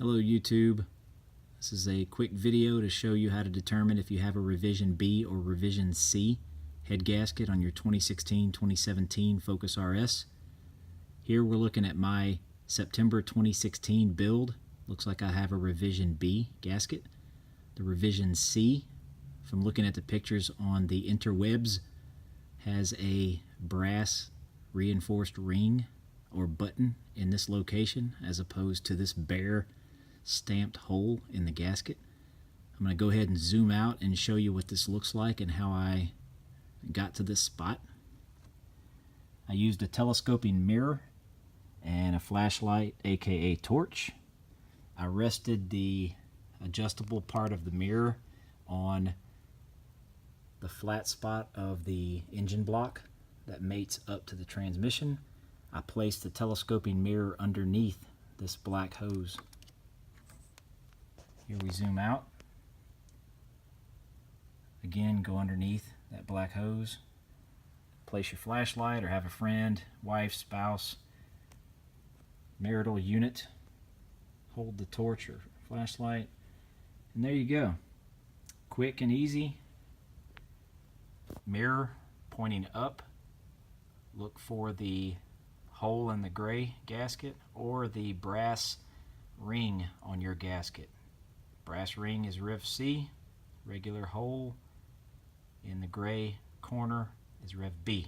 Hello YouTube. This is a quick video to show you how to determine if you have a revision B or revision C head gasket on your 2016-2017 Focus RS. Here we're looking at my September 2016 build. Looks like I have a revision B gasket. The revision C, from looking at the pictures on the interwebs, has a brass reinforced ring or button in this location as opposed to this bare stamped hole in the gasket. I'm going to go ahead and zoom out and show you what this looks like and how I got to this spot. I used a telescoping mirror and a flashlight, aka torch. I rested the adjustable part of the mirror on the flat spot of the engine block that mates up to the transmission. I placed the telescoping mirror underneath this black hose. Here we zoom out. Again, go underneath that black hose. Place your flashlight or have a friend, wife, spouse, marital unit. Hold the torch or flashlight. And there you go. Quick and easy. Mirror pointing up. Look for the hole in the gray gasket or the brass ring on your gasket. Brass ring is Rev C, regular hole in the gray corner is Rev B.